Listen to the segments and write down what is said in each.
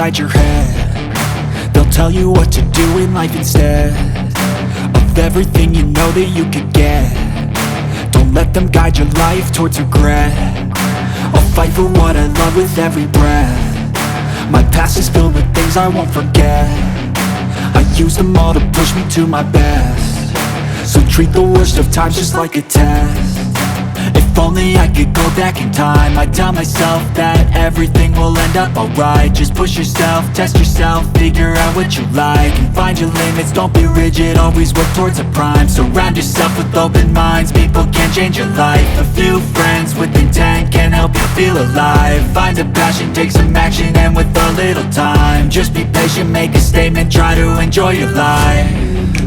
inside your head. They'll tell you what to do in life instead of everything you know that you could get. Don't let them guide your life towards regret. I'll fight for what I love with every breath. My past is filled with things I won't forget. I use them all to push me to my best. So treat the worst of times just like a test. If only I could go back in time, I'd tell myself that everything will end up alright. Just push yourself, test yourself, figure out what you like, and find your limits, don't be rigid, always work towards a prime. Surround yourself with open minds, people can change your life. A few friends with intent can help you feel alive. Find a passion, take some action, and with a little time, just be patient, make a statement, try to enjoy your life.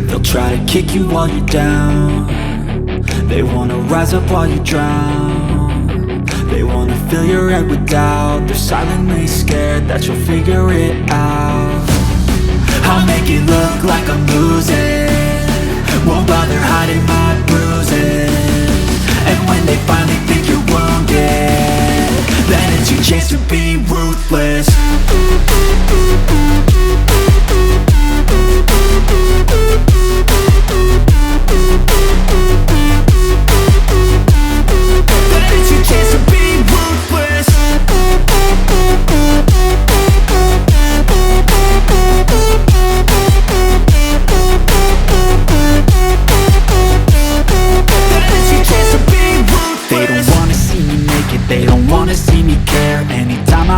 They'll try to kick you while you're down. They wanna rise up while you drown. They wanna fill your head with doubt. They're silently scared that you'll figure it out. I'll make it look like I'm losing, won't bother hiding my bruises. And when they finally think you're wounded, then it's your chance to be ruthless.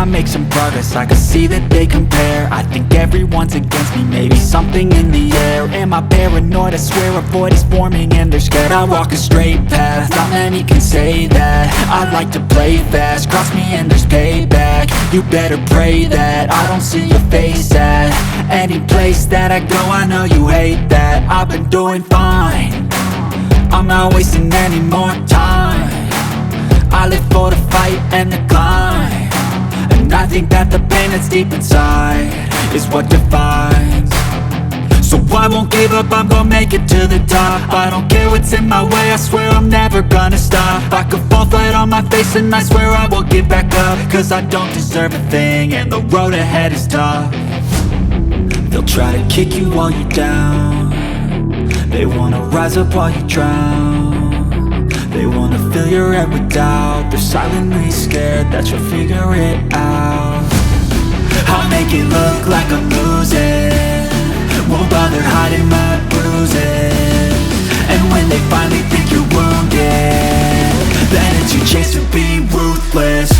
Make some progress, I can see that they compare. I think everyone's against me, maybe something in the air. Am I paranoid? I swear a void is forming and they're scared. I walk a straight path, not many can say that. I like to play fast, cross me and there's payback. You better pray that I don't see your face at any place that I go. I know you hate that. I've been doing fine, I'm not wasting any more time. I live for the fight and the climb. And I think that the pain that's deep inside is what defines. So I won't give up, I'm gonna make it to the top. I don't care what's in my way, I swear I'm never gonna stop. I could fall flat on my face and I swear I will get back up. Cause I don't deserve a thing and the road ahead is tough. They'll try to kick you while you're down. They wanna rise up while you drown. They wanna fill your head with doubt. They're silently scared that you'll figure it out. I'll make it look like I'm losing, won't bother hiding my bruises. And when they finally think you're wounded, then it's your chance to be ruthless.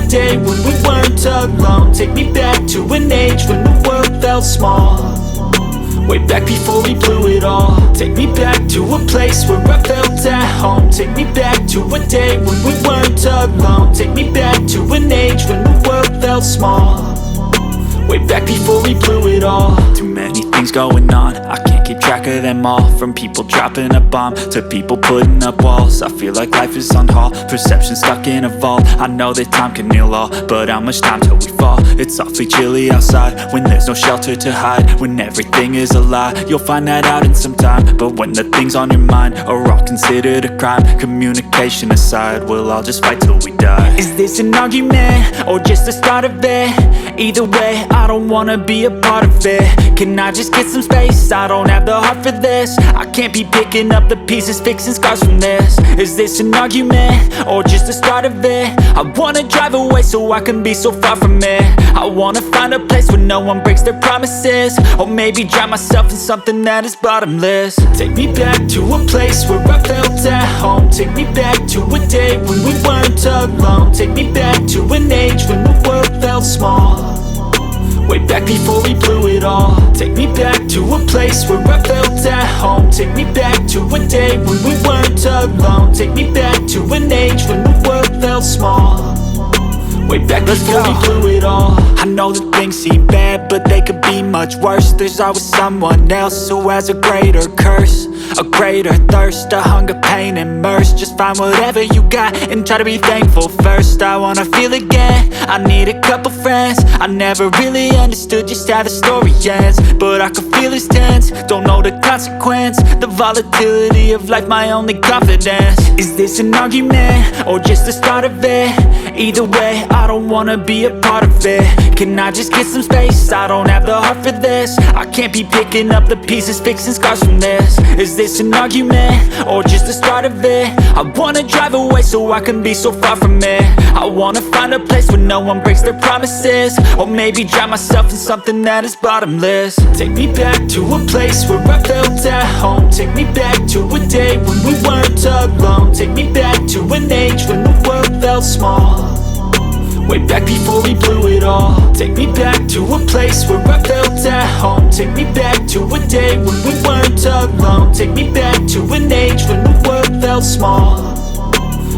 Day when we weren't alone, take me back to an age when the world felt small. Way back before we blew it all. Take me back to a place where I felt at home. Take me back to a day when we weren't alone. Take me back to an age when the world felt small. Way back before we blew it all. Too many things going on, I can't keep track of them all. From people dropping a bomb to people putting up walls. I feel like life is on hold, perception stuck in a vault. I know that time can heal all, but how much time till we fall? It's awfully chilly outside when there's no shelter to hide. When everything is a lie, you'll find that out in some time. But when the things on your mind are all considered a crime, communication aside, we'll all just fight till we die. Is this an argument or just the start of it? Either way, I don't wanna be a part of it. Can I just get some space? I don't have the heart for this. I can't be picking up the pieces, fixing scars from this. Is this an argument or just the start of it? I wanna drive away so I can be so far from it. I wanna find a place where no one breaks their promises. Or maybe drown myself in something that is bottomless. Take me back to a place where I felt at home. Take me back to a day when we weren't alone. Take me back to an age when the world felt small. Way back before we blew it all. Take me back to a place where I felt at home. Take me back to a day when we weren't alone. Take me back to an age when the world felt small. way back before we blew it all. I know that things seem bad, but they could be much worse. There's always someone else who has a greater curse, a greater thirst, a hunger, pain, and mercy. Just find whatever you got and try to be thankful first. I wanna feel again, I need a couple friends. I never really understood just how the story ends, but I can feel it's tense, don't know the consequence. The volatility of life, my only confidence. Is this an argument, or just the start of it? Either way, I don't wanna be a part of it. Can I just get some space? I don't have the heart for this. I can't be picking up the pieces, fixing scars from this. Is this an argument, or just the start of it? I wanna drive away so I can be so far from it. I wanna find a place where no one breaks their promises, or maybe drown myself in something that is bottomless. Take me back to a place where I felt at home. Take me back to a day when we weren't alone. Take me back to an age when the world felt small, way back before we blew it all. Take me back to a place where I felt at home. Take me back to a day when we weren't alone. Take me back to an age when the world felt small,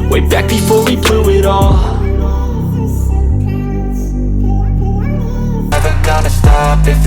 way back before we blew it all. Never gonna stop if